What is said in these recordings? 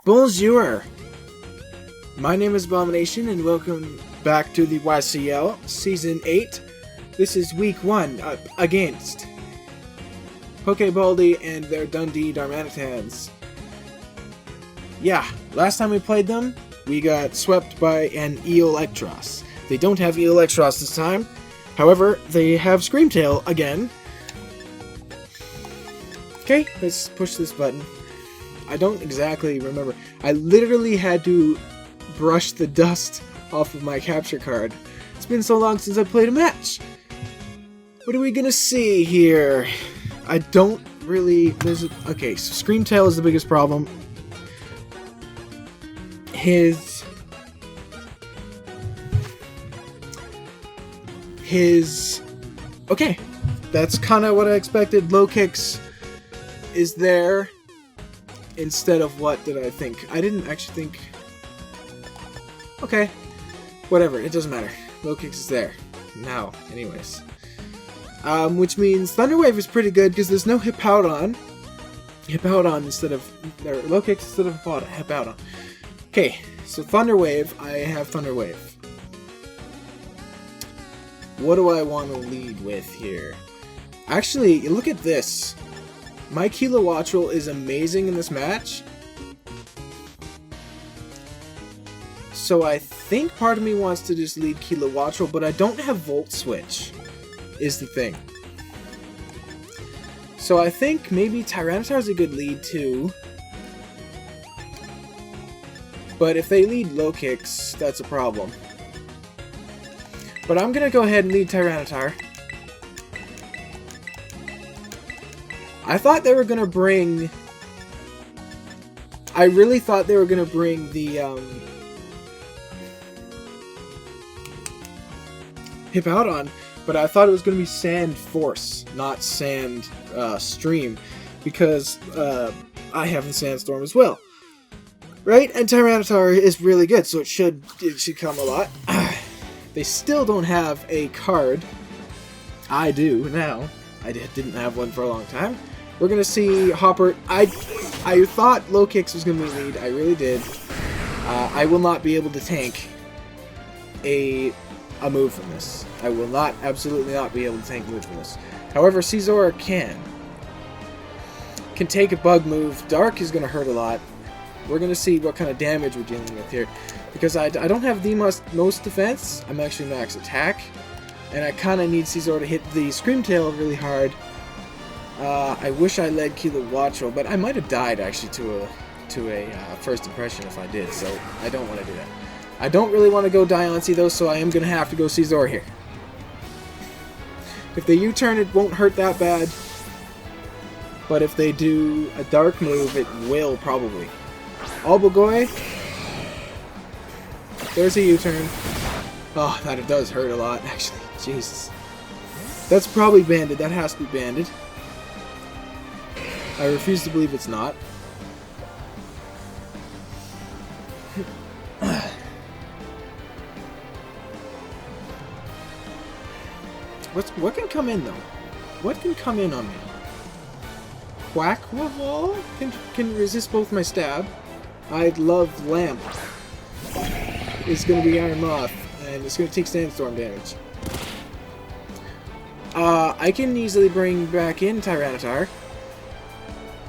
Bonjour! My name is Abomination and welcome back to the YCL Season 8. This is Week 1 against PokéBaldy and their Dundee Darmanitans. Yeah, last time we played them, we got swept by an Eelektross. They don't have Eelektross this time. However, they have Screamtail again. Okay, let's push this button. I don't exactly remember. I literally had to brush the dust off of my capture card. It's been so long since I played a match. What are we gonna see here? I don't really... Okay, so Screamtail is the biggest problem. His... Okay, that's kind of what I expected. Low kicks is there. Instead of what did I think? I didn't actually think... Okay. Whatever, it doesn't matter. Low kicks is there. Now, anyways. Which means Thunder Wave is pretty good because there's no Hippowdon. Hippowdon instead of... Or low kicks instead of Hippowdon. Okay, so Thunder Wave, I have Thunder Wave. What do I want to lead with here? Actually, look at this. My Kilowattrel is amazing in this match. So I think part of me wants to just lead Kilowattrel, but I don't have Volt Switch, is the thing. So I think maybe Tyranitar is a good lead too. But if they lead low kicks, that's a problem. But I'm gonna go ahead and lead Tyranitar. I thought they were gonna bring... I really thought they were gonna bring the, Hippowdon, but I thought it was gonna be Sand Force, not Sand, Stream, because, I have the Sandstorm as well. Right? And Tyranitar is really good, so it should come a lot. They still don't have a card. I do now. I didn't have one for a long time. We're gonna see Hopper. I thought low kicks was gonna be lead. I really did. I will not be able to tank a move from this. I will not, absolutely not be able to tank a move from this. However, Caesora can take a bug move. Dark is gonna hurt a lot. We're gonna see what kind of damage we're dealing with here, because I don't have the most defense. I'm actually max attack, and I kind of need Caesora to hit the Screamtail really hard. I wish I led Kilowattrel, but I might have died actually to a first impression if I did, so I don't want to do that. I don't really want to go Diancie though, so I am going to have to go Caesar here. If they U-turn, it won't hurt that bad, but if they do a dark move, it will probably. Albagoy, there's a U-turn. Oh, that does hurt a lot, actually. Jesus. That's probably banded. That has to be banded. I refuse to believe it's not. What can come in though? What can come in on me? Quackwaval can resist both my stab. I'd love Lamp. It's gonna be Iron Moth, and it's gonna take Sandstorm damage. I can easily bring back in Tyranitar.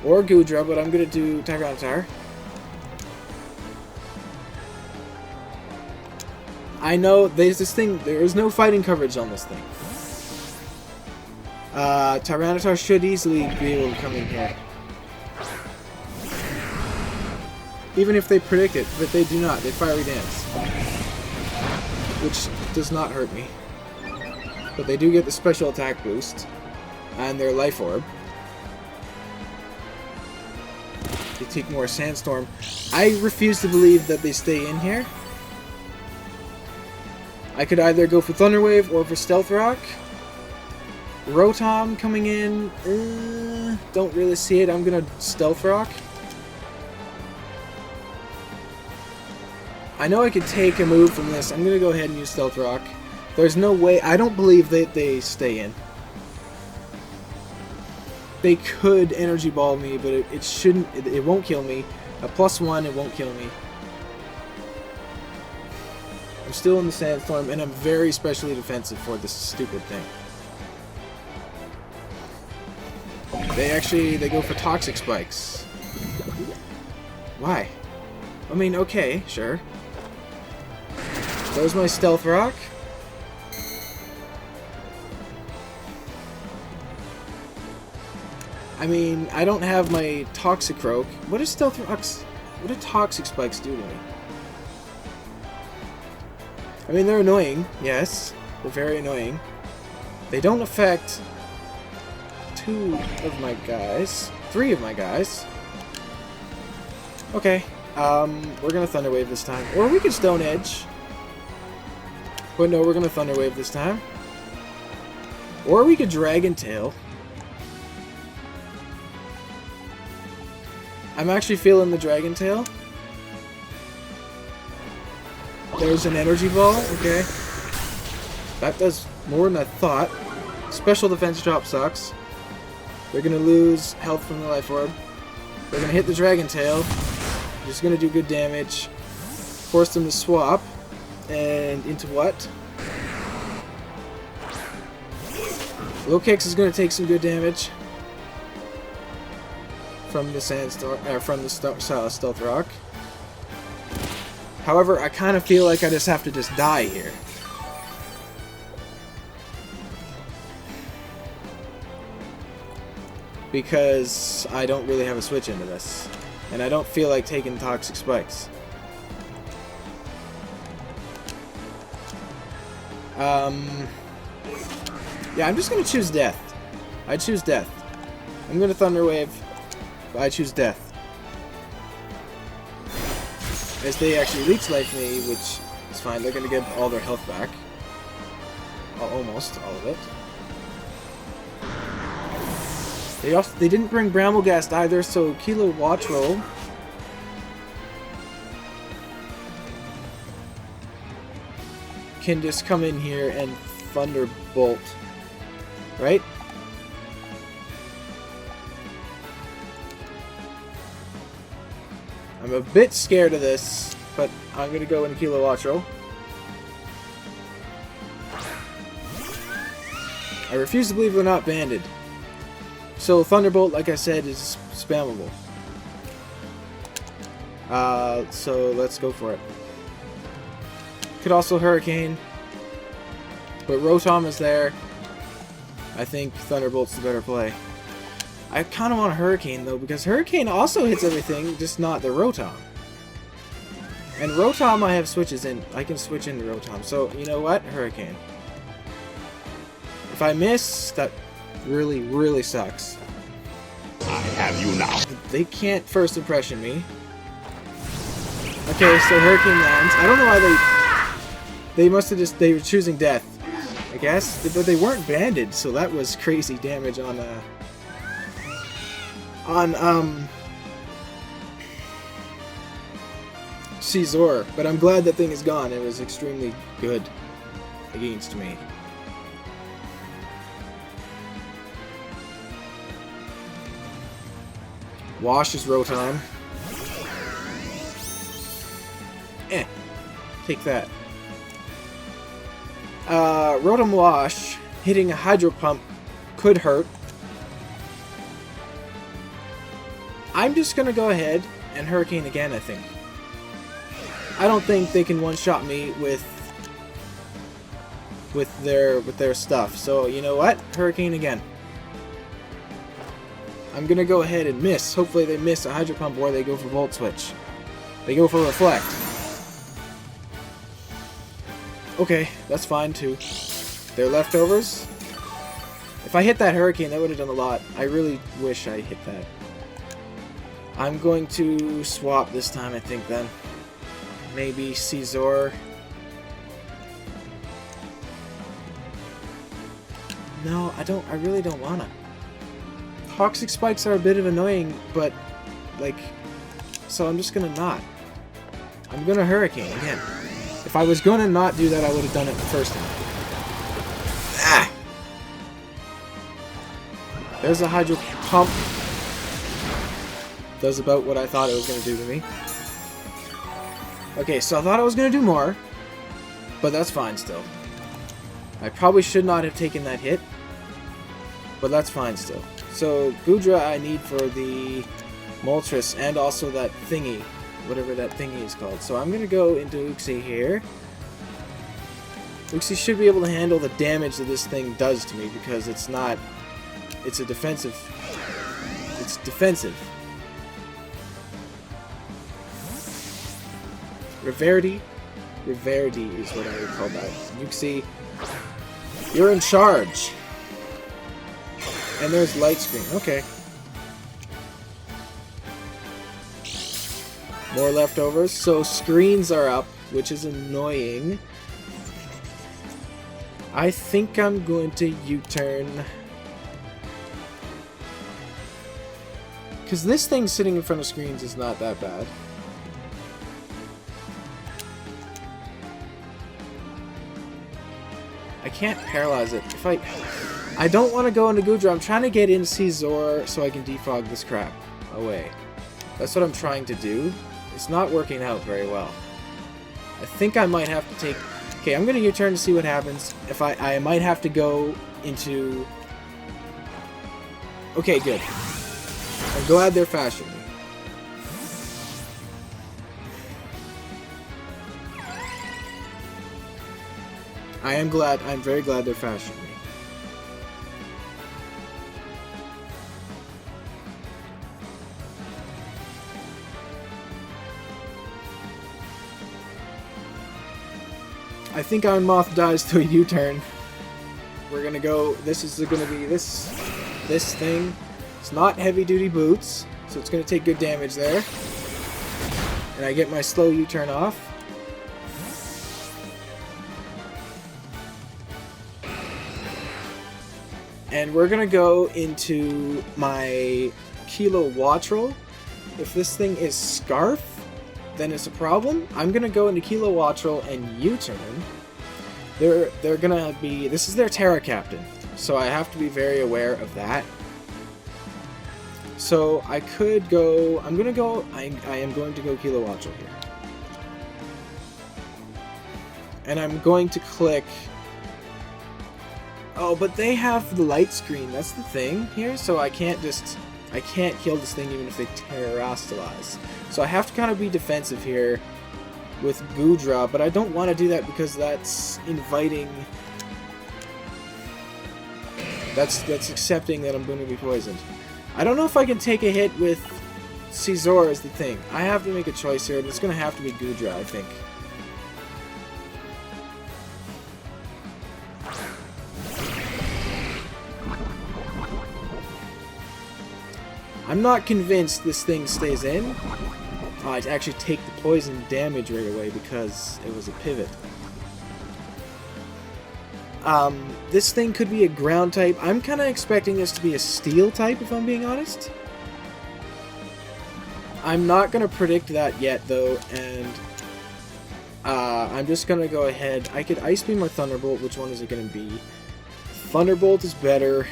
Or Goodra, but I'm gonna do Tyranitar. I know there's this thing, there is no fighting coverage on this thing. Tyranitar should easily be able to come in here. Even if they predict it, but they do not. They Fiery Dance. Which does not hurt me. But they do get the special attack boost. And their Life Orb. They take more Sandstorm. I refuse to believe that they stay in here. I could either go for Thunder Wave or for Stealth Rock. Rotom coming in. Don't really see it. I'm gonna Stealth Rock. I know I could take a move from this. I'm gonna go ahead and use Stealth Rock. There's no way. I don't believe that they stay in. They could Energy Ball me, but it shouldn't. It won't kill me. A +1, it won't kill me. I'm still in the Sandstorm, and I'm very specially defensive for this stupid thing. They go for Toxic Spikes. Why? I mean, okay, sure. There's my Stealth Rock. I mean, I don't have my Toxicroak. What is Stealth Rocks? What do Toxic Spikes do to me? I mean, they're annoying, yes. They're very annoying. They don't affect 2 of my guys. 3 of my guys. Okay. We're gonna Thunder Wave this time. Or we could Stone Edge. But no, we're gonna Thunder Wave this time. Or we could Dragon Tail. I'm actually feeling the Dragon Tail. There's an Energy Ball, okay. That does more than I thought. Special Defense drop sucks. They're gonna lose health from the Life Orb. They're gonna hit the Dragon Tail. Just gonna do good damage. Force them to swap. And into what? Low Kicks is gonna take some good damage from the Sandstorm, from the Stealth Rock. However, I kind of feel like I just have to die here. Because I don't really have a switch into this. And I don't feel like taking Toxic Spikes. Yeah, I'm just going to choose Death. I choose Death. I'm going to Thunder Wave. I choose Death. As they actually Leech Life me, which is fine. They're going to get all their health back. Almost all of it. They didn't bring Bramblegast either, so Kilo Watch Roll. Can just come in here and Thunderbolt. Right? I'm a bit scared of this, but I'm going to go into Kilo Watch Roll. I refuse to believe they're not banded. So Thunderbolt, like I said, is spammable. So let's go for it. Could also Hurricane. But Rotom is there. I think Thunderbolt's the better play. I kind of want a Hurricane, though, because Hurricane also hits everything, just not the Rotom. And Rotom I have switches in. I can switch into Rotom. So, you know what? Hurricane. If I miss, that really, really sucks. I have you now. They can't First Impression me. Okay, so Hurricane lands. I don't know why they must have they were choosing Death, I guess. But they weren't banded, so that was crazy damage on Caesar. But I'm glad that thing is gone. It was extremely good against me. Wash is Rotom. Take that. Rotom Wash hitting a Hydro Pump could hurt. I'm just gonna go ahead and Hurricane again, I think. I don't think they can one-shot me with their stuff. So, you know what? Hurricane again. I'm gonna go ahead and miss. Hopefully they miss a Hydro Pump or they go for Volt Switch. They go for Reflect. Okay, that's fine too. They're leftovers. If I hit that Hurricane, that would have done a lot. I really wish I hit that. I'm going to swap this time, I think, then. Maybe Caesar. No, I really don't wanna. Toxic Spikes are a bit of annoying, but, like, so I'm just gonna not. I'm gonna Hurricane again. If I was gonna not do that, I would have done it the first time. Ah! There's a Hydro Pump. Does about what I thought it was going to do to me. Okay, so I thought I was going to do more, but that's fine still. I probably should not have taken that hit, but that's fine still. So, Goodra I need for the Moltres and also that thingy, whatever that thingy is called. So I'm going to go into Uxie here. Uxie should be able to handle the damage that this thing does to me because it's not... It's a defensive... It's defensive. Reverity is what I would call that. Uxie, you're in charge. And there's light screen. Okay. More leftovers. So screens are up, which is annoying. I think I'm going to U-turn. Because this thing sitting in front of screens is not that bad. I can't paralyze it. If I don't want to go into Goodra. I'm trying to get in Caesar so I can defog this crap away. That's what I'm trying to do. It's not working out very well. I think I might have to take... Okay, I'm going to U-turn to see what happens. If I might have to go into... Okay, good. I'm glad they're fashioning. I'm very glad they're fashioning. I think Iron Moth dies to a U-turn. We're gonna go. This is gonna be this thing. It's not heavy-duty boots, so it's gonna take good damage there. And I get my slow U-turn off. And we're gonna go into my Kilowattrel. If this thing is Scarf, then it's a problem. I'm gonna go into Kilowattrel and U-turn. They're gonna be... This is their Terra Captain, so I have to be very aware of that. So I could go... I'm gonna go... I am going to go Kilowattrel here. And I'm going to click... Oh, but they have the light screen. That's the thing here. So I can't just... I can't kill this thing even if they terrestrialize. So I have to kind of be defensive here with Goodra, but I don't want to do that because that's inviting... That's accepting that I'm going to be poisoned. I don't know if I can take a hit with Caesar is the thing. I have to make a choice here, and it's going to have to be Goodra, I think. I'm not convinced this thing stays in. Oh, I'd actually take the poison damage right away because it was a pivot. This thing could be a ground type. I'm kind of expecting this to be a steel type, if I'm being honest. I'm not going to predict that yet, though, and I'm just going to go ahead. I could Ice Beam or Thunderbolt. Which one is it going to be? Thunderbolt is better.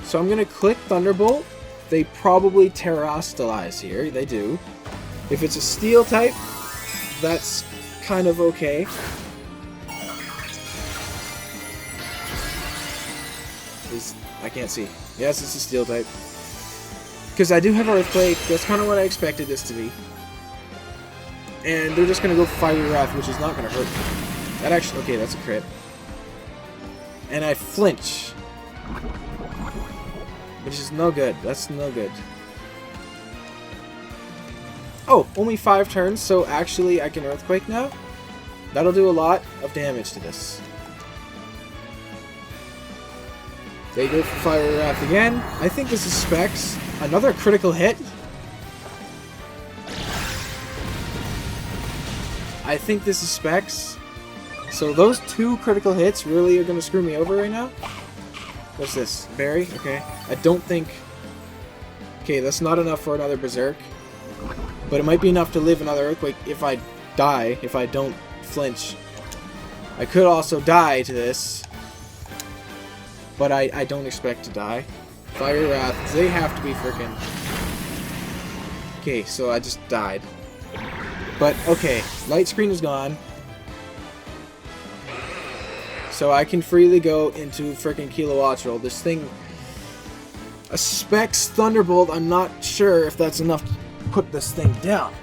So I'm going to click Thunderbolt. They probably terrestrialize here. They do. If it's a steel type, that's kind of okay. I can't see. Yes, it's a steel type. Because I do have Earthquake. That's kind of what I expected this to be. And they're just going to go Fiery Wrath, which is not going to hurt me. That actually... Okay, that's a crit. And I flinch. Which is no good. That's no good. Oh, only 5 turns, so actually I can Earthquake now? That'll do a lot of damage to this. They go for Fire Wrath again. I think this is Specs. Another critical hit. I think this is Specs. So those 2 critical hits really are going to screw me over right now. What's this? Berry? Okay. I don't think... Okay, that's not enough for another Berserk. But it might be enough to live another Earthquake if I die, if I don't flinch. I could also die to this. But I don't expect to die. Fire Wrath. They have to be frickin'. Okay, so I just died. But, okay. Light screen is gone. So I can freely go into frickin' Kilowattrel. This thing... A Specs Thunderbolt, I'm not sure if that's enough to put this thing down.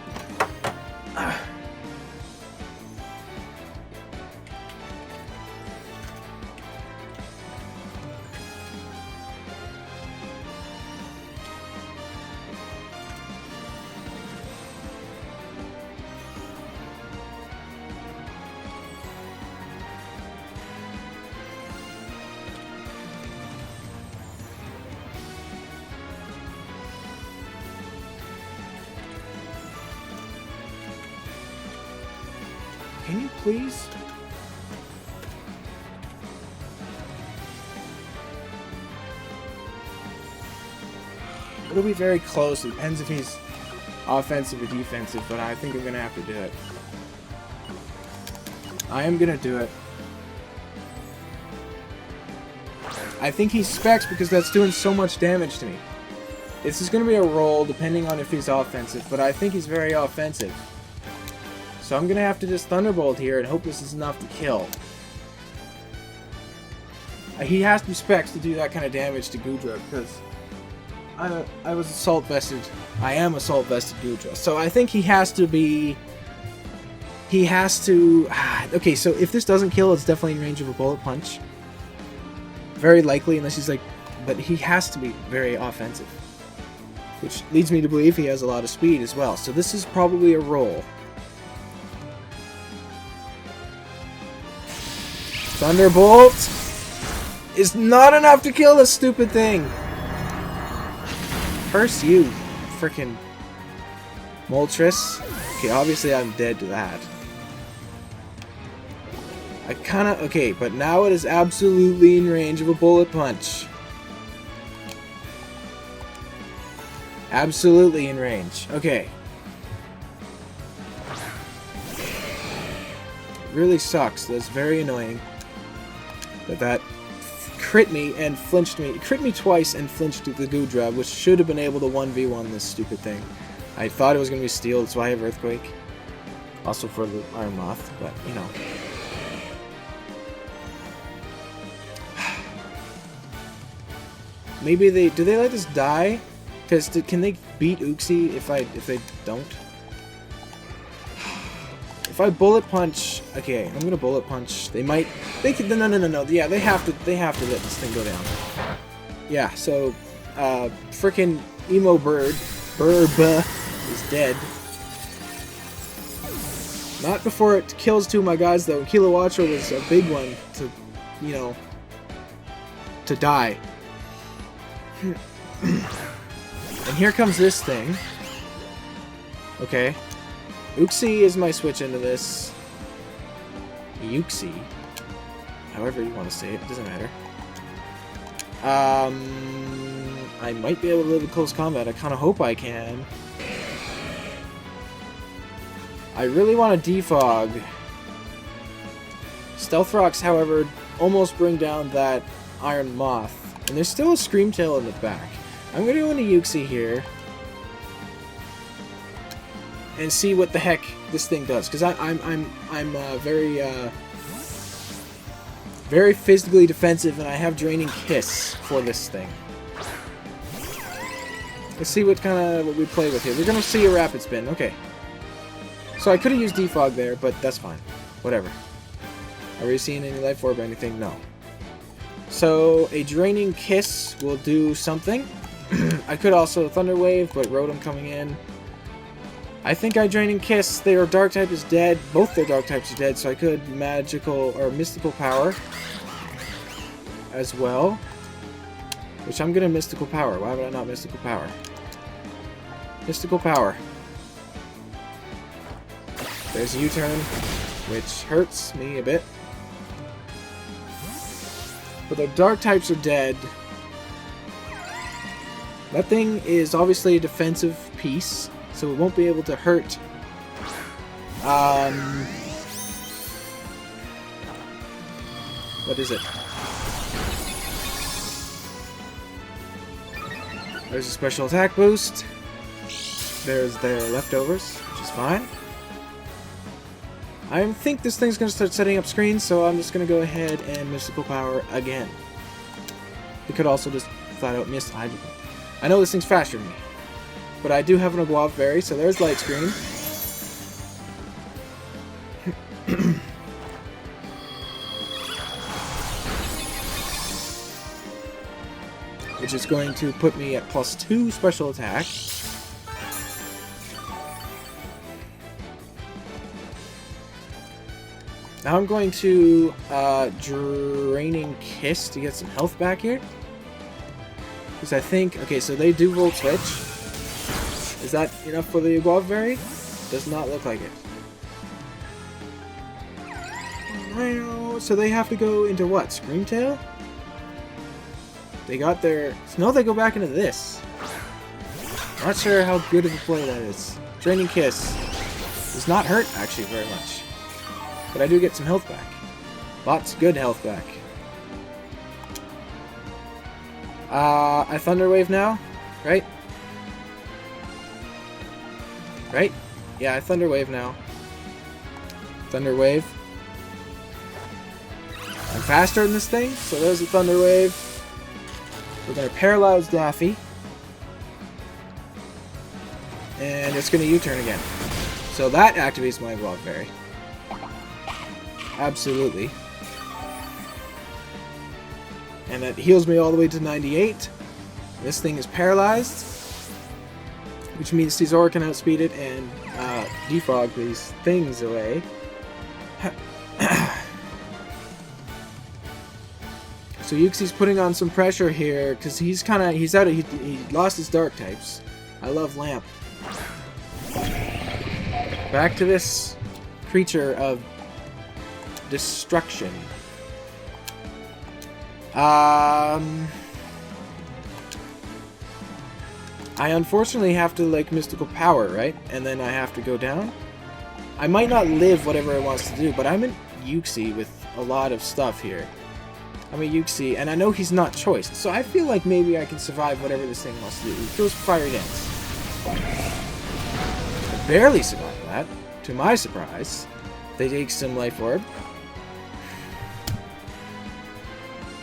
Can you please? It'll be very close. It depends if he's offensive or defensive, but I think I'm going to have to do it. I am going to do it. I think he specs because that's doing so much damage to me. This is going to be a roll depending on if he's offensive, but I think he's very offensive. So I'm going to have to just Thunderbolt here and hope this is enough to kill. He has to specs to do that kind of damage to Goodra because I was Assault Vested. I am Assault Vested Goodra. So I think he has to be... He has to... Okay, so if this doesn't kill, it's definitely in range of a Bullet Punch. Very likely, unless he's like... But he has to be very offensive. Which leads me to believe he has a lot of speed as well. So this is probably a roll. Thunderbolt is not enough to kill this stupid thing. Curse you, frickin' Moltres. Okay, obviously I'm dead to that. I kinda... Okay, but now it is absolutely in range of a Bullet Punch. Absolutely in range. Okay. It really sucks. That's very annoying. That crit me and flinched me. It crit me twice and flinched the Goodra, which should have been able to 1v1 this stupid thing. I thought it was going to be Steel, that's why I have Earthquake. Also for the Iron Moth, but, you know. Maybe they... Do they let this die? Because can they beat Uxie if they don't? If I Bullet Punch, okay, I'm gonna Bullet Punch. They might, they could, no. Yeah, they have to let this thing go down. Yeah, so, frickin' Emo Burb is dead. Not before it kills two of my guys though. Kilowattrel was a big one to, you know, to die. And here comes this thing. Okay. Uxie is my switch into this. Uxie. However you want to say it, it doesn't matter. I might be able to live in close combat. I kind of hope I can. I really want to defog. Stealth Rocks, however, almost bring down that Iron Moth. And there's still a Screamtail in the back. I'm going to go into Uxie here. And see what the heck this thing does, because I'm very physically defensive, and I have Draining Kiss for this thing. Let's see what we play with here. We're gonna see a Rapid Spin. Okay. So I could have used Defog there, but that's fine. Whatever. Are we seeing any Life Orb or anything? No. So a Draining Kiss will do something. I could also Thunder Wave, but Rotom coming in. I think I Draining Kiss. Their Dark type is dead. Both their Dark types are dead, so I could Magical or Mystical Power as well. Which I'm gonna Mystical Power. Why would I not Mystical Power? Mystical Power. There's a U-turn, which hurts me a bit. But their Dark types are dead. That thing is obviously a defensive piece, so it won't be able to hurt. What is it? There's a special attack boost. There's their leftovers, which is fine. I think this thing's going to start setting up screens, so I'm just going to go ahead and Mystical Power again. It could also just flat out miss. I know this thing's faster than me, but I do have an Guava Berry, so there's Light Screen. Which is going to put me at +2 special attack. Now I'm going to Draining Kiss to get some health back here. Because I think, okay, so they do Volt Switch. Is that enough for the Guava Berry? Does not look like it. So they have to go into what? Screamtail? They got their... No, they go back into this. Not sure how good of a play that is. Draining Kiss does not hurt, actually, very much. But I do get some health back. Lots of good health back. I Thunder Wave now, right? Right? Yeah, I Thunder Wave now. Thunder Wave. I'm faster than this thing, so there's a Thunder Wave. We're going to Paralyze Daffy. And it's going to U-turn again. So that activates my Guava Berry. Absolutely. And that heals me all the way to 98. This thing is paralyzed, which means Caesar can outspeed it and defog these things away. So Yuxi's putting on some pressure here because he lost his dark types. I love Lamp. Back to this creature of destruction. I unfortunately have to like Mystical Power, right? And then I have to go down. I might not live whatever it wants to do, but I'm in Yuxi with a lot of stuff here. I'm a Yuxi, and I know he's not choiced, so I feel like maybe I can survive whatever this thing wants to do. He goes Fire Dance. I barely survived that, to my surprise. They take some Life Orb.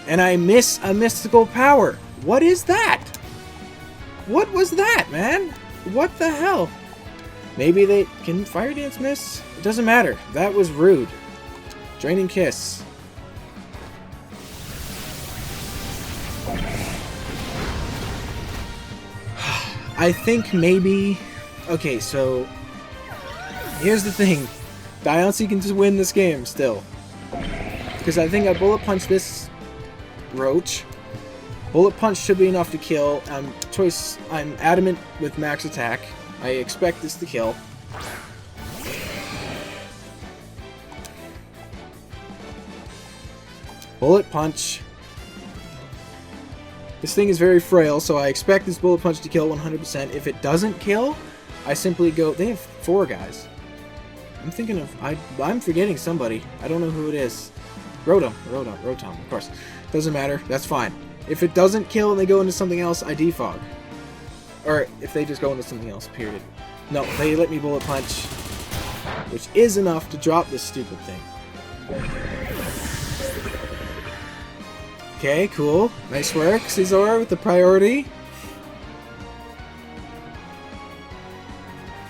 And I miss a Mystical Power. What is that? What was that, man? What the hell? Maybe they... Can Fire Dance miss? It doesn't matter. That was rude. Draining Kiss. I think maybe... Okay, so... Here's the thing. Diancie can just win this game, still. Because I think I Bullet Punch this Roach. Bullet Punch should be enough to kill. I'm adamant with max attack. I expect this to kill. Bullet Punch. This thing is very frail, so I expect this Bullet Punch to kill 100%. If it doesn't kill, I simply go... They have 4 guys. I'm thinking of... I'm forgetting somebody. I don't know who it is. Rotom, of course. Doesn't matter. That's fine. If it doesn't kill and they go into something else, I defog. Or if they just go into something else, period. No, they let me Bullet Punch, which is enough to drop this stupid thing. Okay, cool. Nice work, Caesar, with the priority.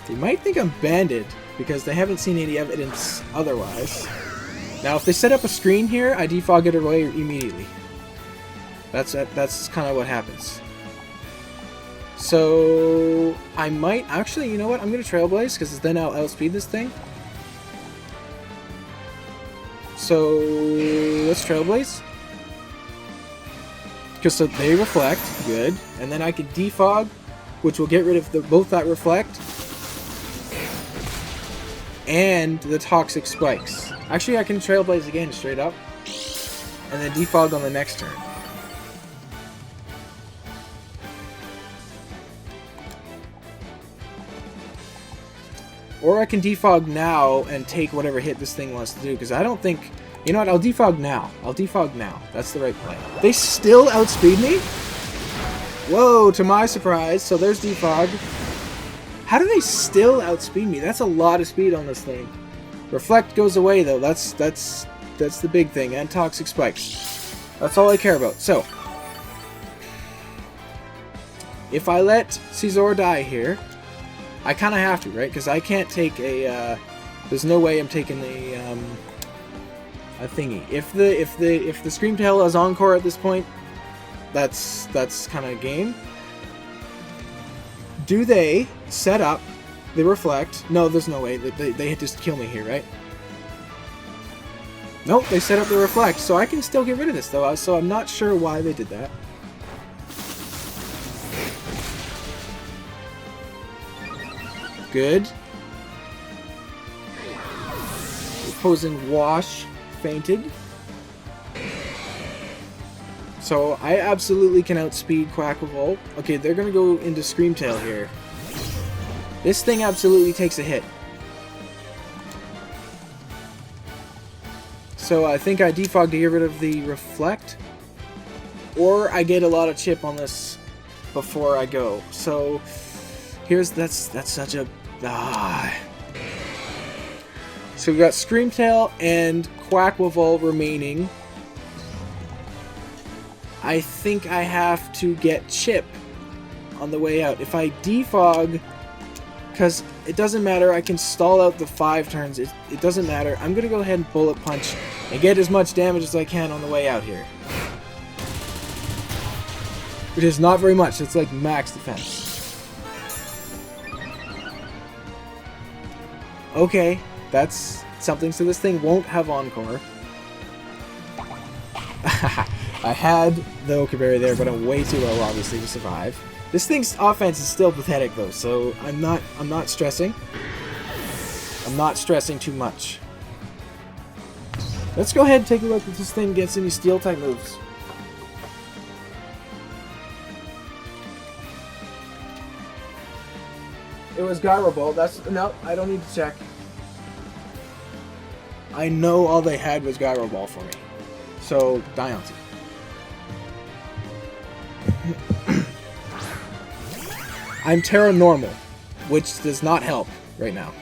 They might think I'm banded, because they haven't seen any evidence otherwise. Now, if they set up a screen here, I defog it away immediately. That's kind of what happens. So, I might... Actually, you know what? I'm going to Trailblaze, because then I'll outspeed this thing. So, let's Trailblaze. Because so they reflect, good. And then I can defog, which will get rid of both that reflect and the toxic spikes. Actually, I can Trailblaze again straight up. And then defog on the next turn. Or I can defog now and take whatever hit this thing wants to do, because I don't think... You know what, I'll defog now. That's the right play. They still outspeed me? Whoa, to my surprise. So there's Defog. How do they still outspeed me? That's a lot of speed on this thing. Reflect goes away though. That's the big thing. And Toxic Spike. That's all I care about. So, if I let Caesar die here, I kind of have to, right? Because I can't take a. There's no way I'm taking a thingy. If the Scream Tail is Encore at this point, that's kind of game. Do they set up the Reflect? No, there's no way. They just kill me here, right? Nope, they set up the Reflect, so I can still get rid of this, though. So I'm not sure why they did that. Good. Opposing Wash fainted. So I absolutely can outspeed Quacklevolt. Okay, they're gonna go into Scream Tail here. This thing absolutely takes a hit. So I think I defog to get rid of the Reflect. Or I get a lot of chip on this before I go. So here's that's such a So we got Scream Tail and Quacklevolt remaining. I think I have to get chip on the way out. If I defog, because it doesn't matter, I can stall out the 5 turns. It doesn't matter. I'm going to go ahead and Bullet Punch and get as much damage as I can on the way out here. Which is not very much. It's like max defense. Okay, that's something. So this thing won't have Encore. I had the Okaberry there, but I'm way too low, obviously, to survive. This thing's offense is still pathetic, though, so I'm not stressing. I'm not stressing too much. Let's go ahead and take a look if this thing gets any Steel-type moves. It was Gyro Ball. No, I don't need to check. I know all they had was Gyro Ball for me. So, Diancie. I'm Terra Normal, which does not help right now.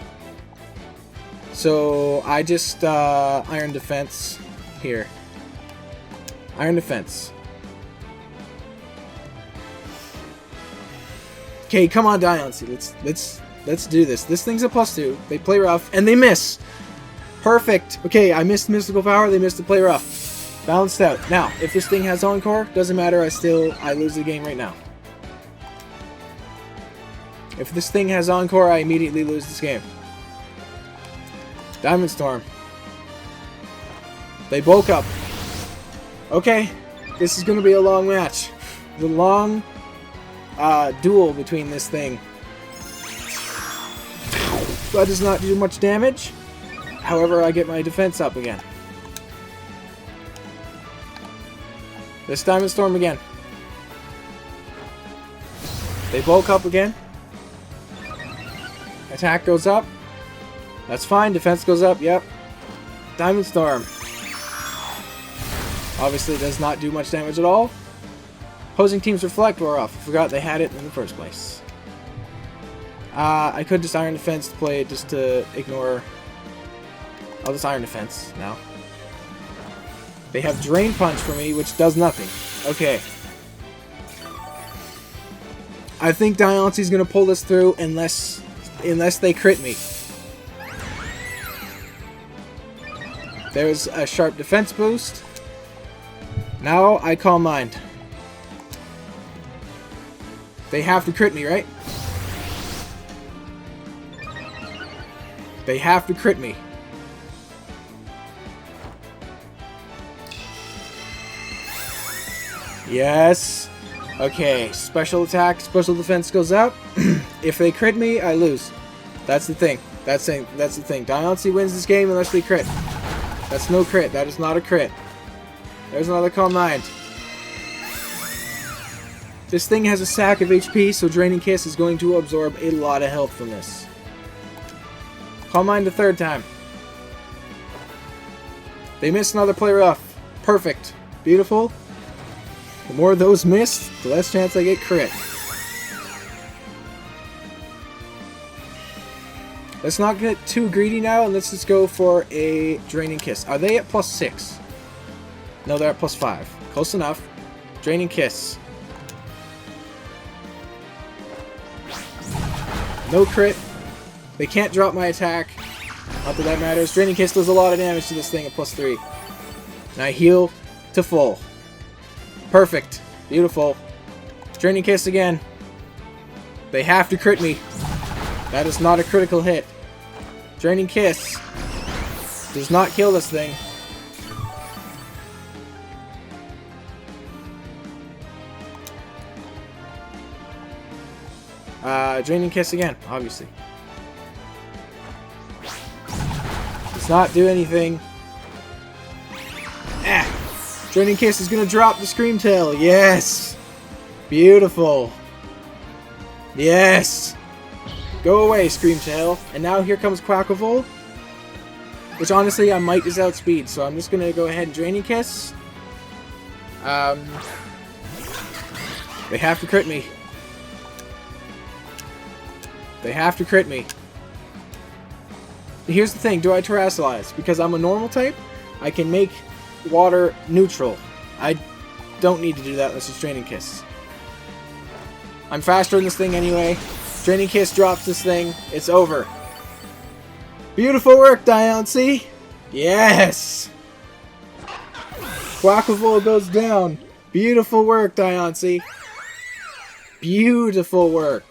So I just Iron Defense here. Iron Defense. Okay, come on, Diancie. Let's do this. This thing's a +2. They play rough and they miss. Perfect. Okay, I missed Mystical Power. They missed the play rough. Balanced out. Now, if this thing has Encore, doesn't matter. I lose the game right now. If this thing has Encore, I immediately lose this game. Diamond Storm. They bulk up. Okay, this is going to be a long match. The long duel between this thing. That does not do much damage. However, I get my defense up again. This Diamond Storm again. They bulk up again. Attack goes up. That's fine. Defense goes up. Yep. Diamond Storm. Obviously does not do much damage at all. Opposing team's Reflect wore off. I forgot they had it in the first place. I could just Iron Defense to play it just to ignore... I'll just Iron Defense now. They have Drain Punch for me, which does nothing. Okay. I think Diancie's going to pull this through unless they crit me. There's a sharp defense boost. Now I Calm Mind. They have to crit me, right? They have to crit me. Yes. Okay, special attack, special defense goes up. If they crit me, I lose. That's the thing. That's the thing. Diancie wins this game unless they crit. That's no crit. That is not a crit. There's another Calm Mind. This thing has a sack of HP, so Draining Kiss is going to absorb a lot of health from this. Calm Mind the third time. They missed another play rough. Perfect. Beautiful. The more those miss, the less chance I get crit. Let's not get too greedy now, and let's just go for a Draining Kiss. Are they at +6? No, they're at +5. Close enough. Draining Kiss. No crit. They can't drop my attack. Not that that matters. Draining Kiss does a lot of damage to this thing at +3. And I heal to full. Perfect. Beautiful. Draining Kiss again. They have to crit me. That is not a critical hit. Draining Kiss does not kill this thing. Draining Kiss again, obviously. Does not do anything. Ah! Draining Kiss is gonna drop the Scream Tail. Yes! Beautiful. Yes! Go away, Scream Tail. And now here comes Quacklevolt. Which honestly I might just outspeed, so I'm just gonna go ahead and Draining Kiss. They have to crit me. They have to crit me. Here's the thing, do I Terrasilize? Because I'm a normal type, I can make water neutral. I don't need to do that, let's just Draining Kiss. I'm faster than this thing anyway. Draining Kiss drops this thing, it's over. Beautiful work, Diancie! Yes! Quacklevolt goes down. Beautiful work, Diancie. Beautiful work.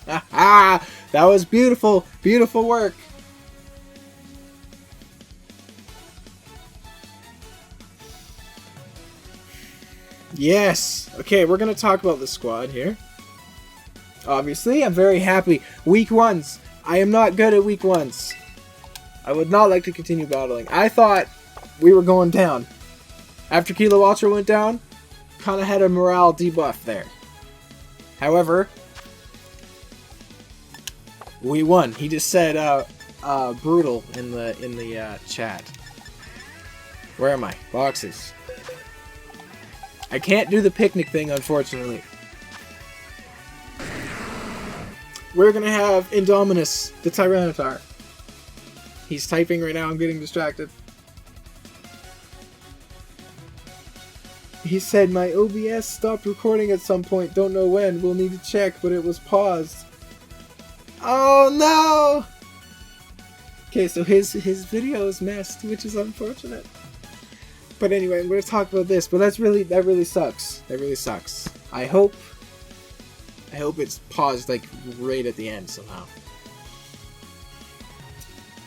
That was beautiful. Beautiful work. Yes. Okay, we're going to talk about the squad here. Obviously, I'm very happy. Week ones. I am not good at week ones. I would not like to continue battling. I thought we were going down. After Kilo Ultra went down, kind of had a morale debuff there. However, we won. He just said brutal in the chat. Where am I? Boxes. I can't do the picnic thing, unfortunately. We're gonna have Indominus, the Tyranitar. He's typing right now, I'm getting distracted. He said, my OBS stopped recording at some point, don't know when, we'll need to check, but it was paused. Oh no! Okay, so his video is messed, which is unfortunate. But anyway, I'm gonna talk about this, but that really sucks. That really sucks. I hope it's paused like right at the end somehow.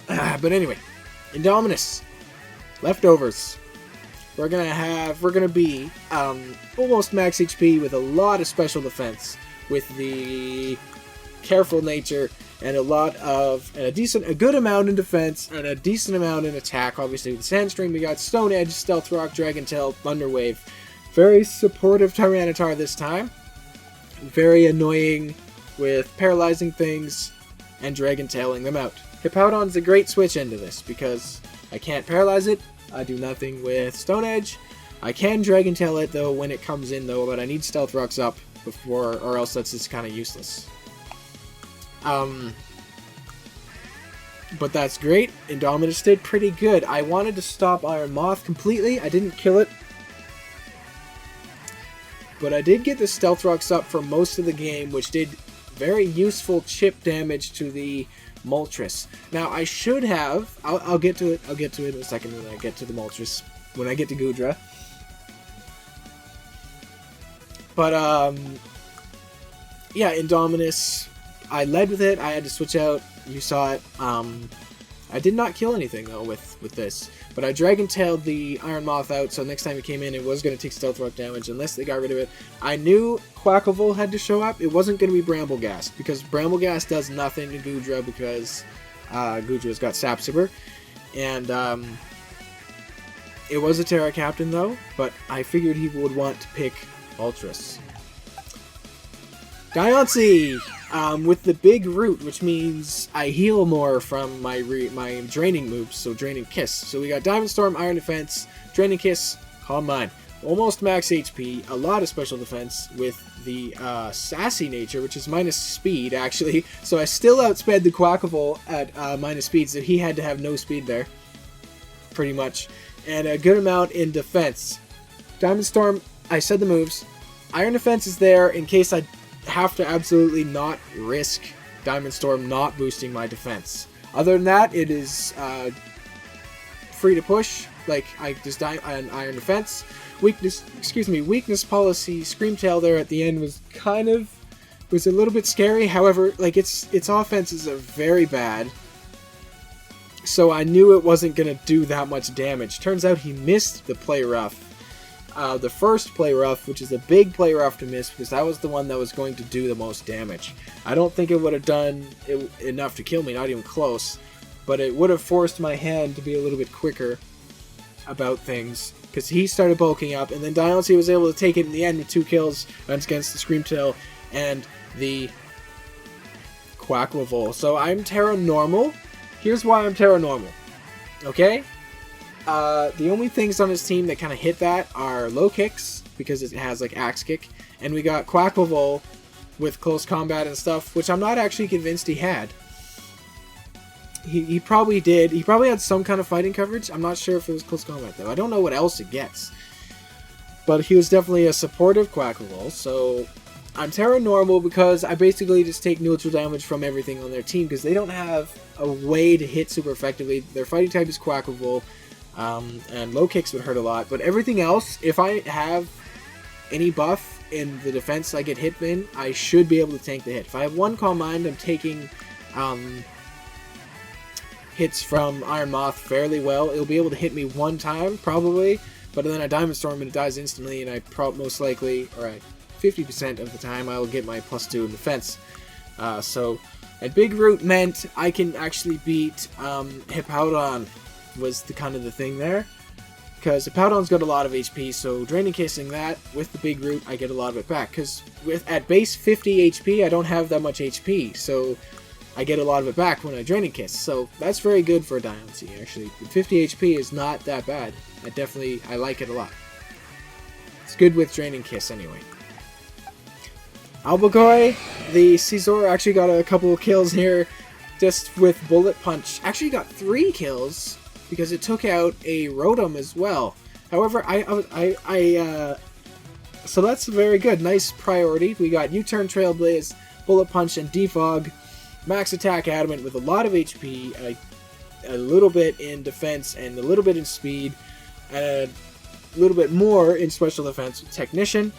But anyway, Indominus. Leftovers. We're gonna be almost max HP with a lot of special defense, with the careful nature and a good amount in defense and a decent amount in attack. Obviously with Sandstream we got Stone Edge, Stealth Rock, Dragon Tail, Thunder Wave. Very supportive Tyranitar this time. Very annoying with paralyzing things and Dragon Tailing them out. Hippowdon's a great switch into this because I can't paralyze it. I do nothing with Stone Edge. I can Dragon Tail it though when it comes in though, but I need Stealth Rocks up before, or else that's just kind of useless. But that's great. Indominus did pretty good. I wanted to stop Iron Moth completely. I didn't kill it. But I did get the Stealth Rocks up for most of the game, which did very useful chip damage to the Moltres. Now, I should have... I'll get to it. I'll get to it in a second when I get to the Moltres. When I get to Goodra. But, yeah, Indominus... I led with it. I had to switch out. You saw it. I did not kill anything, though, with this. But I Dragon Tailed the Iron Moth out, so next time it came in, it was going to take Stealth Rock damage, unless they got rid of it. I knew Quacklevolt had to show up. It wasn't going to be Brambleghast, because Brambleghast does nothing to Goodra, because Goodra's got Sap Sipper. And it was a Terra Captain, though, but I figured he would want to pick Moltres. Diancie! With the big root, which means I heal more from my draining moves, so Draining Kiss. So we got Diamond Storm, Iron Defense, Draining Kiss, Calm Mind. Almost max HP, a lot of special defense with the sassy nature, which is minus speed, actually. So I still outsped the Quackable at minus speed, so he had to have no speed there. Pretty much. And a good amount in defense. Diamond Storm, I said the moves. Iron Defense is there in case I have to absolutely not risk Diamond Storm not boosting my defense. Other than that, it is free to push. Like, I just an Iron Defense. Weakness policy Screamtail there at the end was a little bit scary. However, like its offenses are very bad, so I knew it wasn't gonna do that much damage. Turns out he missed the play rough, the first play rough, which is a big play rough to miss because that was the one that was going to do the most damage. I don't think it would have done enough to kill me, not even close, but it would have forced my hand to be a little bit quicker about things. Because he started bulking up, and then Dialcy was able to take it in the end with 2 kills against the Screamtail and the Quacklevolt. So I'm Terra Normal. Here's why I'm Terra Normal. Okay? The only things on his team that kind of hit that are low kicks, because it has like axe kick, and we got Quacklevolt with close combat and stuff, which I'm not actually convinced he had. He probably did. He probably had some kind of fighting coverage. I'm not sure if it was close combat, though. I don't know what else it gets. But he was definitely a supportive Quacklevolt, so I'm Terra Normal because I basically just take neutral damage from everything on their team because they don't have a way to hit super effectively. Their fighting type is Quacklevolt, and low kicks would hurt a lot. But everything else, if I have any buff in the defense I get hit in, I should be able to tank the hit. If I have 1 Calm Mind, I'm taking hits from Iron Moth fairly well. It'll be able to hit me 1 time, probably, but then a Diamond Storm and it dies instantly, and I most likely, or 50% of the time, I will get my +2 in defense. So, and Big Root meant I can actually beat Hippowdon, was the kind of the thing there. Because Hippowdon's got a lot of HP, so Draining Kissing that, with the Big Root, I get a lot of it back. Because at base 50 HP, I don't have that much HP, so I get a lot of it back when I Draining Kiss, so that's very good for a Dialcy, actually. 50 HP is not that bad. I like it a lot. It's good with Draining Kiss, anyway. Albagoy, the Scizor, actually got a couple of kills here, just with Bullet Punch. Actually got 3 kills, because it took out a Rotom as well. However, so that's very good. Nice priority. We got U-Turn, Trailblaze, Bullet Punch, and Defog. Max attack Adamant with a lot of HP, a little bit in defense, and a little bit in speed, and a little bit more in special defense with Technician.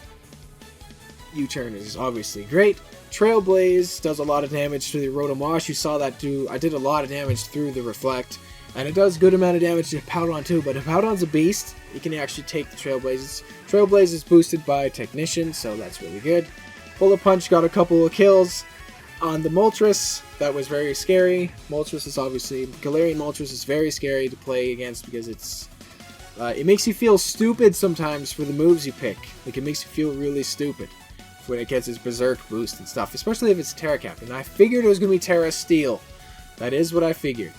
U-Turn is obviously great. Trailblaze does a lot of damage to the Rotom Wash. You saw that do. I did a lot of damage through the Reflect, and it does good amount of damage to Hippowdon too, but Hippowdon's a beast. He can actually take the Trailblazes. Trailblaze is boosted by Technician, so that's really good. Bullet Punch got a couple of kills on the Moltres. That was very scary. Moltres is obviously, Galarian Moltres is very scary to play against because it makes you feel stupid sometimes for the moves you pick. Like, it makes you feel really stupid when it gets its Berserk boost and stuff, especially if it's Terra Cap. And I figured it was going to be Terra Steel. That is what I figured.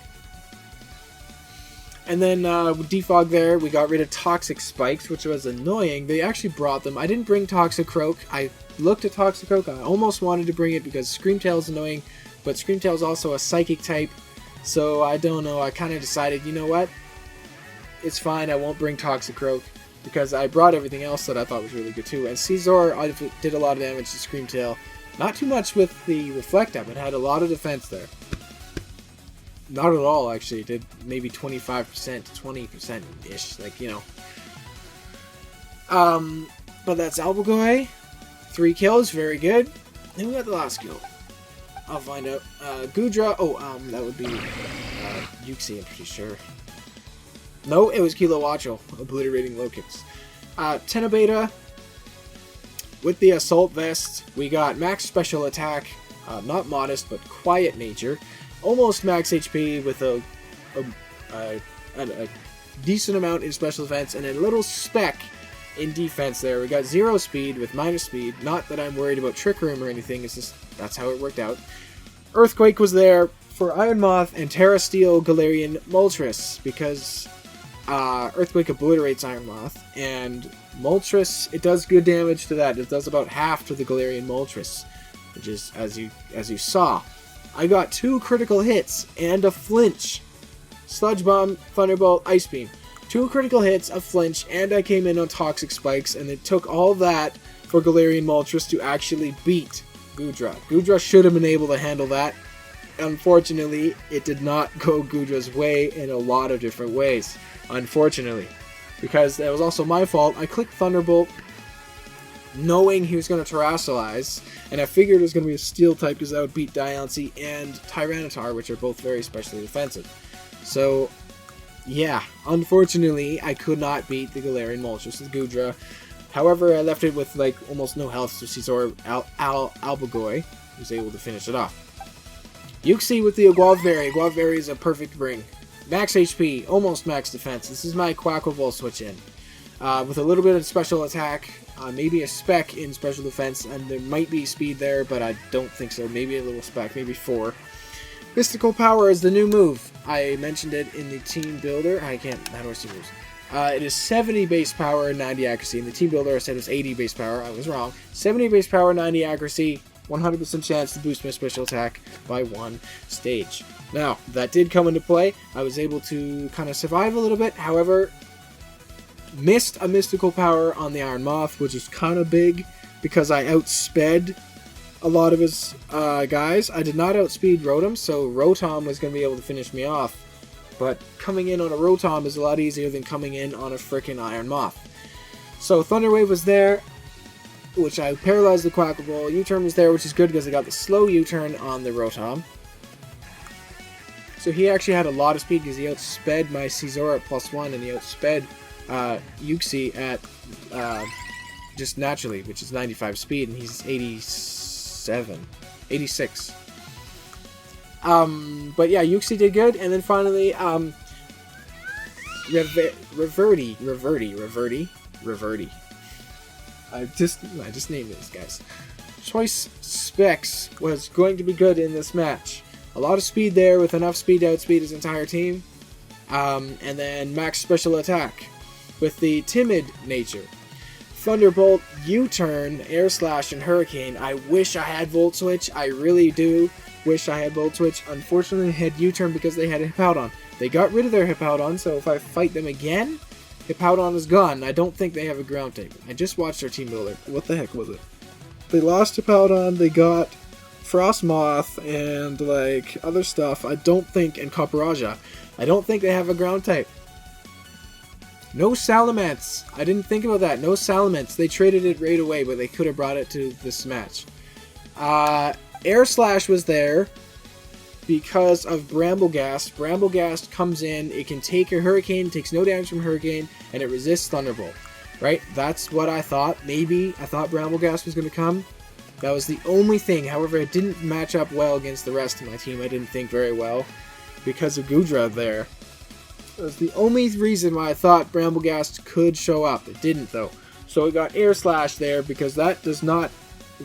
And then with Defog there, we got rid of Toxic Spikes, which was annoying. They actually brought them. I didn't bring Toxicroak. I looked at Toxicroak. I almost wanted to bring it because Screamtail is annoying, but Screamtail is also a Psychic type. So I don't know. I kind of decided, you know what? It's fine. I won't bring Toxicroak because I brought everything else that I thought was really good too. And Scizor did a lot of damage to Screamtail. Not too much with the Reflect up. It had a lot of defense there. Not at all, actually. It did maybe 25% to 20%-ish, like, you know. But that's Albagoy. 3 kills, very good. Then we got the last kill. I'll find out. Goodra, that would be Uxie, I'm pretty sure. No, it was Kilowattrel, obliterating low kicks. Tenabeta, with the Assault Vest, we got max special attack, not modest, but quiet nature. Almost max HP with a decent amount in special defense and a little speck in defense there. We got 0 speed with minus speed. Not that I'm worried about Trick Room or anything, it's just that's how it worked out. Earthquake was there for Iron Moth and Terra Steel Galarian Moltres because Earthquake obliterates Iron Moth, and Moltres, it does good damage to that. It does about half to the Galarian Moltres, which is, as you saw. I got 2 critical hits and a flinch. Sludge Bomb, Thunderbolt, Ice Beam. 2 critical hits, a flinch, and I came in on Toxic Spikes, and it took all that for Galarian Moltres to actually beat Goodra. Goodra should have been able to handle that. Unfortunately, it did not go Goodra's way in a lot of different ways. Unfortunately. Because that was also my fault. I clicked Thunderbolt knowing he was going to Terrasilize, and I figured it was going to be a Steel type because that would beat Diancie and Tyranitar, which are both very specially defensive. So, yeah, unfortunately, I could not beat the Galarian Moltres with Goodra. However, I left it with like almost no health, so Scizor Albagoy was able to finish it off. Uxie with the Guavberry. Guavberry is a perfect bring. Max HP, almost max defense. This is my Quackable switch in. With a little bit of special attack, maybe a spec in special defense, and there might be speed there, but I don't think so. Maybe a little spec, maybe 4. Mystical Power is the new move. I mentioned it in the Team Builder. How do I see moves? It is 70 base power and 90 accuracy. In the Team Builder, I said it was 80 base power. I was wrong. 70 base power, 90 accuracy, 100% chance to boost my special attack by 1 stage. Now, that did come into play. I was able to kind of survive a little bit. However, missed a Mystical Power on the Iron Moth, which is kind of big because I outsped a lot of his guys. I did not outspeed Rotom, so Rotom was going to be able to finish me off. But coming in on a Rotom is a lot easier than coming in on a frickin' Iron Moth. So Thunder Wave was there, which I paralyzed the Quackable. U-turn was there, which is good because I got the slow U-turn on the Rotom. So he actually had a lot of speed because he outsped my Scizor at +1, and he outsped Uxie at just naturally, which is 95 speed, and he's 86. But yeah, Uxie did good, and then finally, Reverdy. I just named these guys. Choice Specs was going to be good in this match. A lot of speed there, with enough speed to outspeed his entire team. And then max special attack with the timid nature. Thunderbolt, U-turn, Air Slash, and Hurricane. I wish I had Volt Switch. I really do wish I had Volt Switch. Unfortunately, I had U-turn because they had a Hippowdon. They got rid of their Hippowdon, so if I fight them again, Hippowdon is gone. I don't think they have a ground type. I just watched their Team Builder. What the heck was it? They lost Hippowdon, they got Frostmoth, and like other stuff. I don't think, and Copperajah. I don't think they have a ground type. No Salamence. I didn't think about that. No Salamence. They traded it right away, but they could have brought it to this match. Air Slash was there because of Bramblegast. Bramblegast comes in, it can take a Hurricane, takes no damage from Hurricane, and it resists Thunderbolt. Right? That's what I thought. Maybe I thought Bramblegast was going to come. That was the only thing. However, it didn't match up well against the rest of my team. I didn't think very well because of Goodra there. That was the only reason why I thought Bramblegast could show up. It didn't, though. So we got Air Slash there because that does not...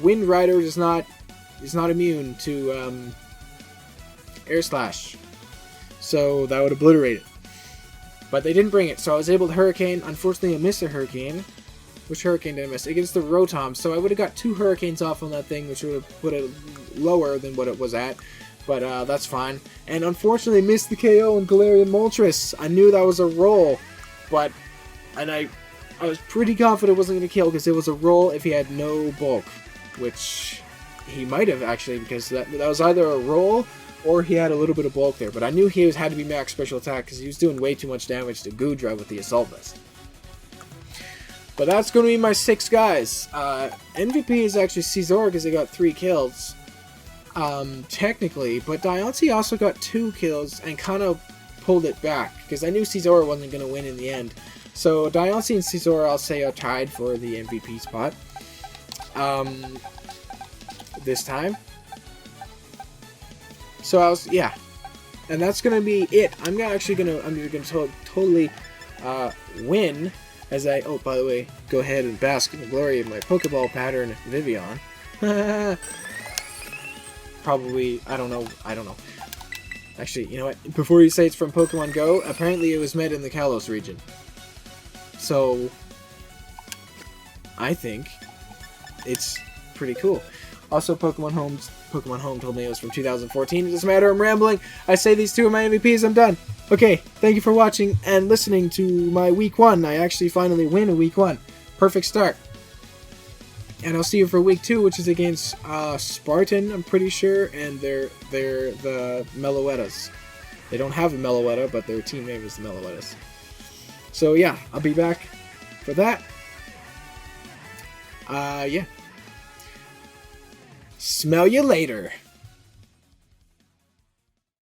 Wind Rider is not immune to Air Slash. So that would obliterate it. But they didn't bring it, so I was able to Hurricane. Unfortunately, I missed a Hurricane. Which Hurricane did I miss? Against the Rotom. So I would have got 2 Hurricanes off on that thing, which would have put it lower than what it was at. But that's fine. And unfortunately, missed the KO on Galarian Moltres. I knew that was a roll. But, and I was pretty confident it wasn't going to kill because it was a roll if he had no bulk. Which he might have, actually, because that was either a roll or he had a little bit of bulk there. But I knew he had to be max special attack because he was doing way too much damage to Goodra with the Assault Vest. But that's going to be my 6 guys. MVP is actually Scizor because he got 3 kills. Technically. But Diancie also got 2 kills and kind of pulled it back. Because I knew Scizor wasn't going to win in the end. So Diancie and Scizor, I'll say, are tied for the MVP spot. This time. So yeah. And that's going to be it. I'm going to totally win. As oh, by the way, go ahead and bask in the glory of my Pokeball pattern, Vivian. Probably, I don't know. Actually, you know what? Before you say it's from Pokemon Go, apparently it was made in the Kalos region. So, I think it's pretty cool. Also, Pokemon Home told me it was from 2014. It doesn't matter, I'm rambling. I say these two are my MVPs, I'm done. Okay, thank you for watching and listening to my week 1. I actually finally win a week 1. Perfect start. And I'll see you for week 2, which is against Spartan, I'm pretty sure, and they're the Meloettas. They don't have a Meloetta, but their team name is the Meloettas. So yeah, I'll be back for that. Yeah. Smell you later.